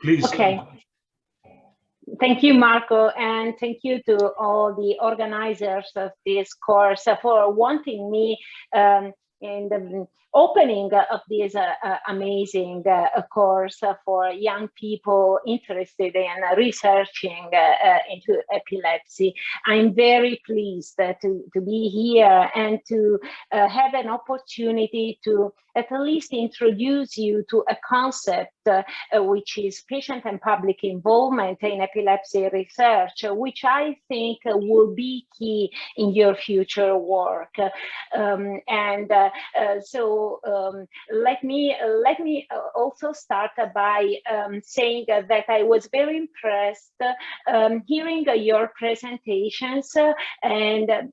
Please. Okay. Thank you, Marco, and thank you to all the organizers of this course for wanting me in the opening of this amazing course for young people interested in researching into epilepsy. I'm very pleased to be here and to have an opportunity to at least introduce you to a concept which is patient and public involvement in epilepsy research, which I think will be key in your future work. Let me also start by saying that I was very impressed hearing your presentations and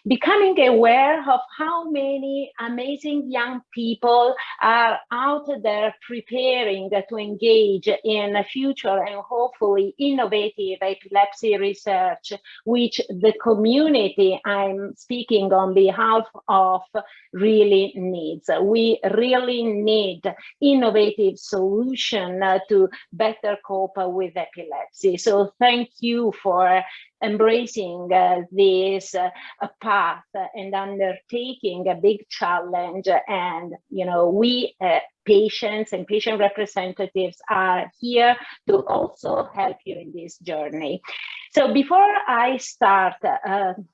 becoming aware of how many amazing young people are out there preparing to engage in future and hopefully innovative epilepsy research, which the community I'm speaking on behalf of really needs. We really need innovative solution to better cope with epilepsy. So thank you for embracing this path and undertaking a big challenge. And we patients and patient representatives are here to also help you in this journey. So before I start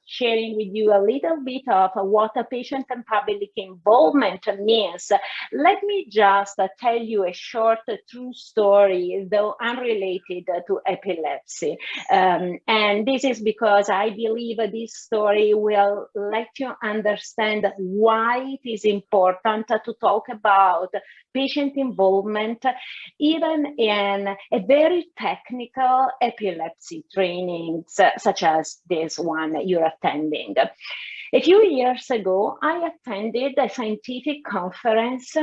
sharing with you a little bit of what a patient and public involvement means, let me just tell you a short true story, though unrelated to epilepsy. And this is because I believe this story will let you understand why it is important to talk about patient involvement, even in a very technical epilepsy training, such as this one you're attending. A few years ago, I attended a scientific conference,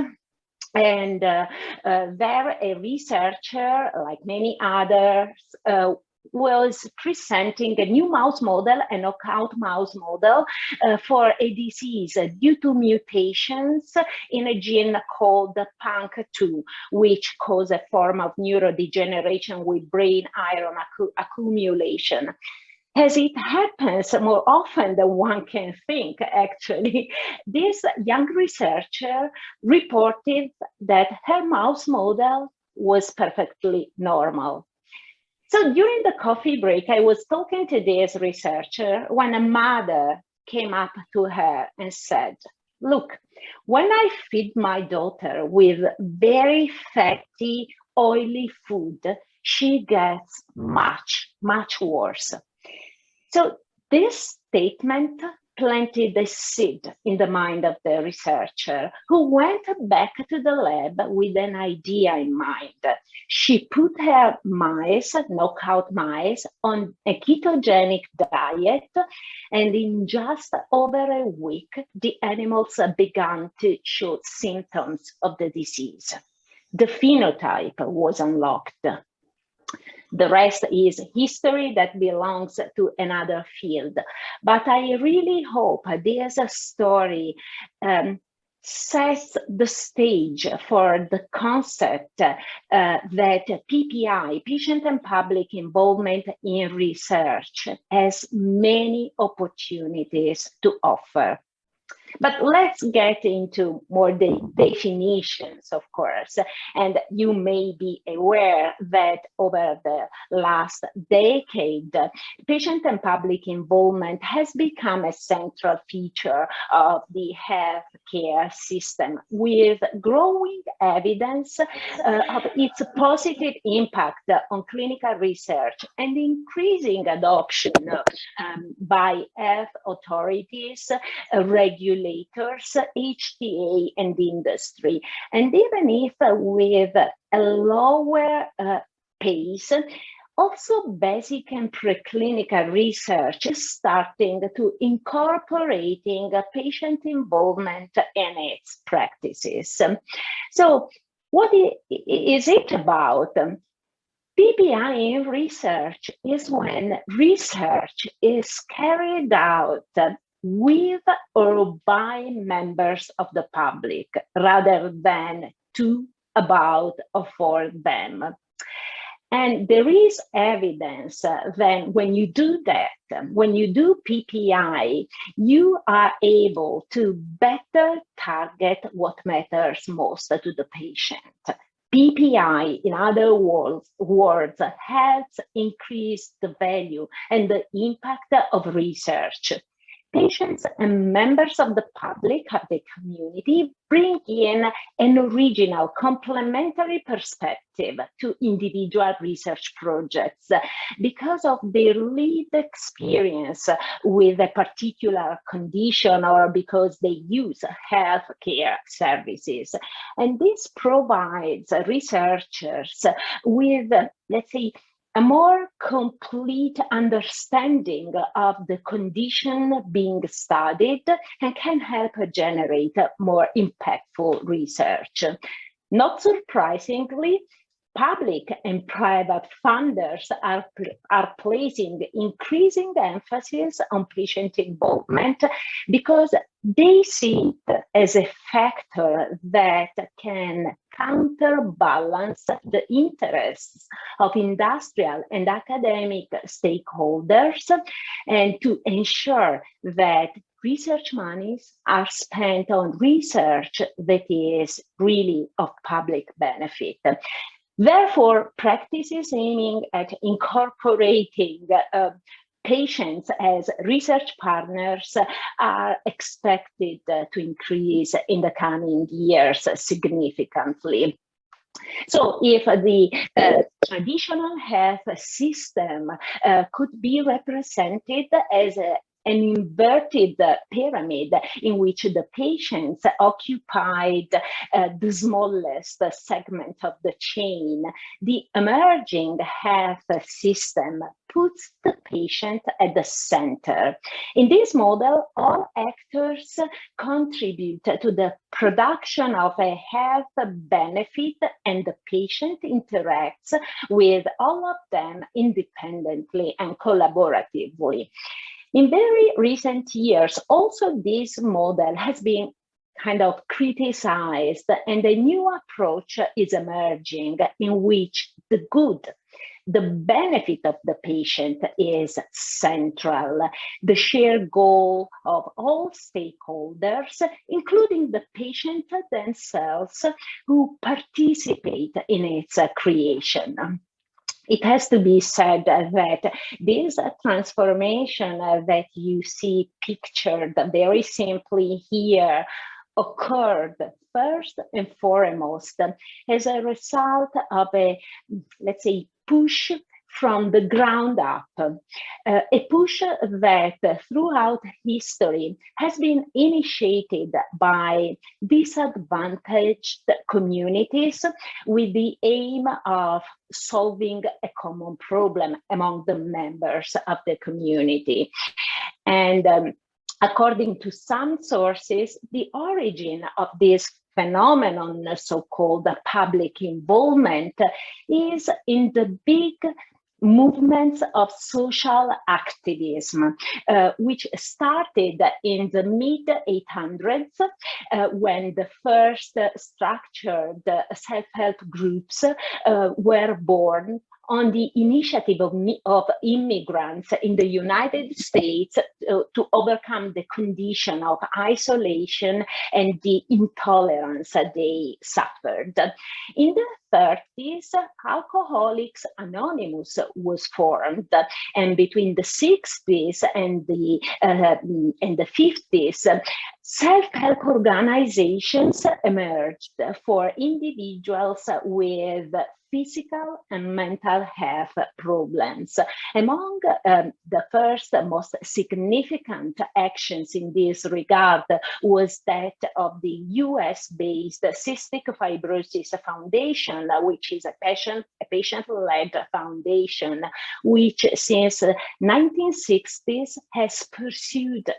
and there a researcher, like many others, was presenting a new mouse model, a knockout mouse model for a disease due to mutations in a gene called PANC2, which cause a form of neurodegeneration with brain iron accumulation. As it happens more often than one can think, actually, this young researcher reported that her mouse model was perfectly normal. So during the coffee break, I was talking to this researcher when a mother came up to her and said, "Look, when I feed my daughter with very fatty, oily food, she gets much, much worse." So this statement planted a seed in the mind of the researcher, who went back to the lab with an idea in mind. She put her mice, knockout mice, on a ketogenic diet, and in just over a week, the animals began to show symptoms of the disease. The phenotype was unlocked. The rest is history that belongs to another field. But I really hope this story sets the stage for the concept that PPI, patient and public involvement in research, has many opportunities to offer. But let's get into more definitions, of course. And you may be aware that over the last decade, patient and public involvement has become a central feature of the healthcare system, with growing evidence of its positive impact on clinical research and increasing adoption by health authorities, regulators, HTA, and industry. And even if with a lower pace, also basic and preclinical research is starting to incorporating patient involvement in its practices. So what is it about? PPI in research is when research is carried out with or by members of the public rather than to about for them. And there is evidence that when you do that, when you do PPI, you are able to better target what matters most to the patient. PPI, in other words, helps increase the value and the impact of research. Patients and members of the public, of the community, bring in an original complementary perspective to individual research projects because of their lived experience with a particular condition or because they use healthcare services. And this provides researchers with, let's say, a more complete understanding of the condition being studied and can help generate more impactful research. Not surprisingly, public and private funders are placing increasing emphasis on patient involvement because they see it as a factor that can counterbalance the interests of industrial and academic stakeholders and to ensure that research monies are spent on research that is really of public benefit. Therefore, practices aiming at incorporating patients as research partners are expected to increase in the coming years significantly. So if the traditional health system could be represented as an inverted pyramid in which the patients occupied the smallest segment of the chain, the emerging health system puts the patient at the center. In this model, all actors contribute to the production of a health benefit, and the patient interacts with all of them independently and collaboratively. In very recent years, also this model has been kind of criticized, and a new approach is emerging in which the benefit of the patient is central, the shared goal of all stakeholders, including the patient themselves who participate in its creation. It has to be said that this transformation that you see pictured very simply here occurred first and foremost as a result of a, let's say, push from the ground up, a push that throughout history has been initiated by disadvantaged communities with the aim of solving a common problem among the members of the community. And according to some sources, the origin of this phenomenon, so-called public involvement, is in the big movements of social activism, which started in the mid-800s when the first structured self-help groups were born on the initiative of immigrants in the United States to overcome the condition of isolation and the intolerance they suffered. In the 30s, Alcoholics Anonymous was formed, and between the 60s and the 50s, self-help organizations emerged for individuals with physical and mental health problems. Among the first most significant actions in this regard was that of the US-based Cystic Fibrosis Foundation, which is a patient-led foundation, which since 1960s has pursued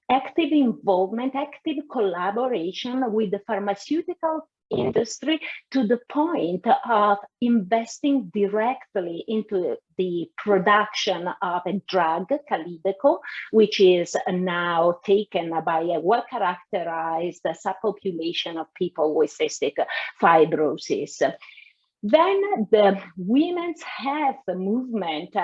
active involvement, active collaboration with the pharmaceutical industry to the point of investing directly into the production of a drug, Calideco, which is now taken by a well-characterized subpopulation of people with cystic fibrosis. Then the women's health movement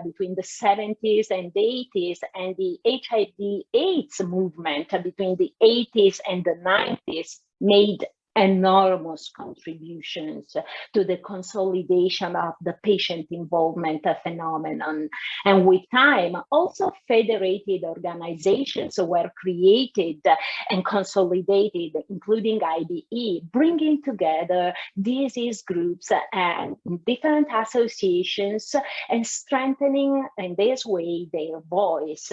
between the 70s and 80s, and the HIV/AIDS movement between the 80s and the 90s made enormous contributions to the consolidation of the patient involvement phenomenon. And with time, also federated organizations were created and consolidated, including IBE, bringing together disease groups and different associations and strengthening in this way their voice.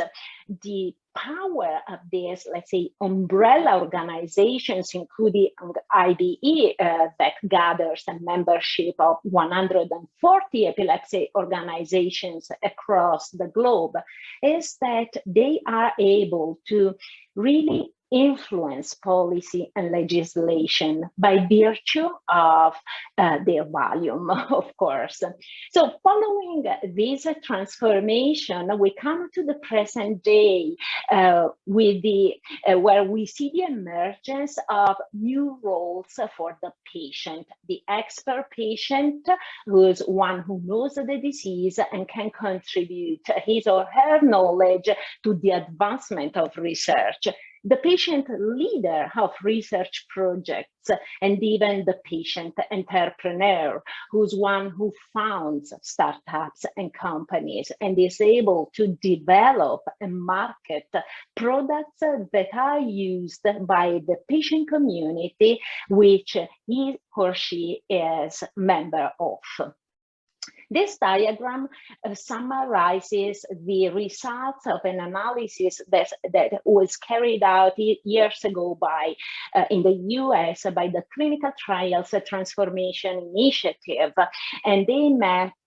The power of these, let's say, umbrella organizations, including IBE, that gathers a membership of 140 epilepsy organizations across the globe, is that they are able to really influence policy and legislation by virtue of their volume, of course. So following this transformation, we come to the present day with the where we see the emergence of new roles for the patient, the expert patient, who is one who knows the disease and can contribute his or her knowledge to the advancement of research, the patient leader of research projects, and even the patient entrepreneur, who's one who founds startups and companies and is able to develop and market products that are used by the patient community, which he or she is member of. This diagram summarizes the results of an analysis that was carried out years ago by in the US by the Clinical Trials Transformation Initiative, and they mapped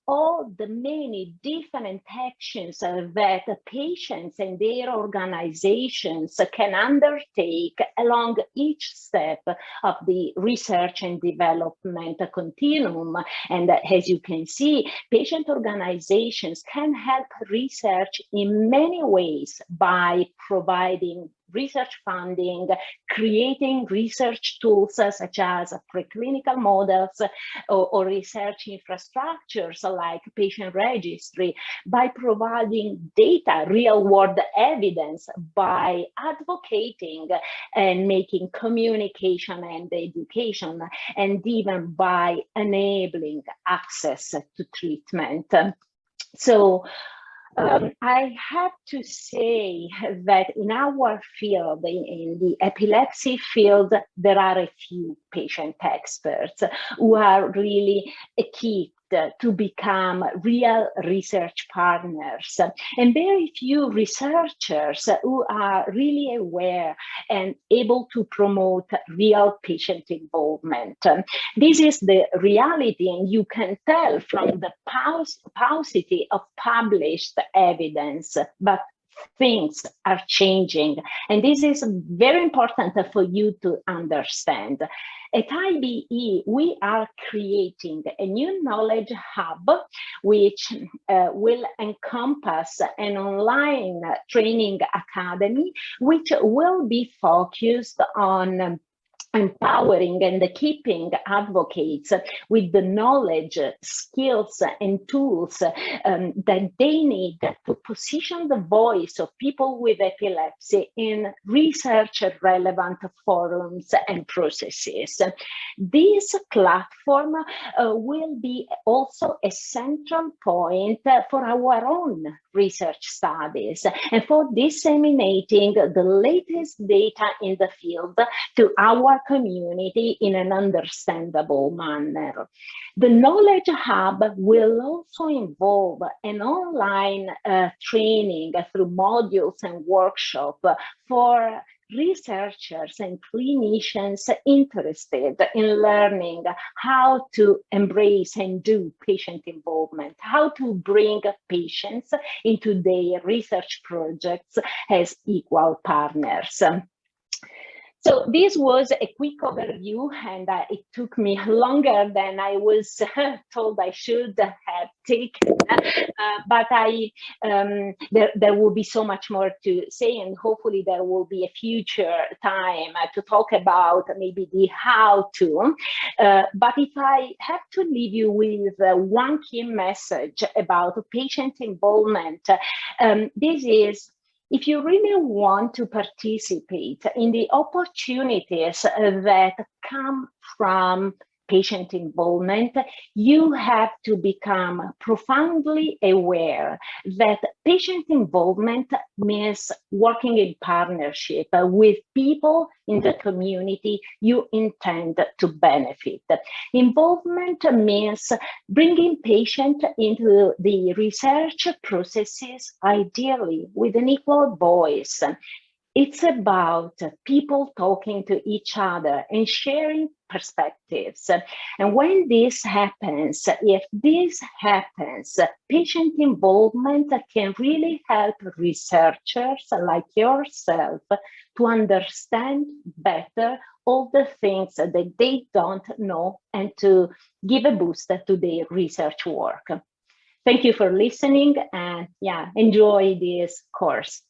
all the many different actions that patients and their organizations can undertake along each step of the research and development continuum. And as you can see, patient organizations can help research in many ways by providing research funding, creating research tools such as preclinical models or research infrastructures like patient registry, by providing data, real-world evidence, by advocating and making communication and education, and even by enabling access to treatment. So I have to say that in our field, in the epilepsy field, there are a few patient experts who are really equipped to become real research partners, and very few researchers who are really aware and able to promote real patient involvement. This is the reality, and you can tell from the paucity of published evidence, but things are changing, and this is very important for you to understand. At IBE, we are creating a new knowledge hub, which will encompass an online training academy, which will be focused on empowering and equipping advocates with the knowledge, skills, and tools that they need to position the voice of people with epilepsy in research-relevant forums and processes. This platform will be also a central point for our own research studies and for disseminating the latest data in the field to our community in an understandable manner. The Knowledge Hub will also involve an online training through modules and workshops for researchers and clinicians interested in learning how to embrace and do patient involvement, how to bring patients into their research projects as equal partners. So this was a quick overview, and it took me longer than I was told I should have taken. But there will be so much more to say, and hopefully there will be a future time to talk about maybe the how to. But if I have to leave you with one key message about patient involvement, this is, if you really want to participate in the opportunities that come from patient involvement, you have to become profoundly aware that patient involvement means working in partnership with people in the community you intend to benefit. Involvement means bringing patients into the research processes, ideally with an equal voice. It's about people talking to each other and sharing perspectives. And when this happens, if this happens, patient involvement can really help researchers like yourself to understand better all the things that they don't know and to give a boost to their research work. Thank you for listening, and enjoy this course.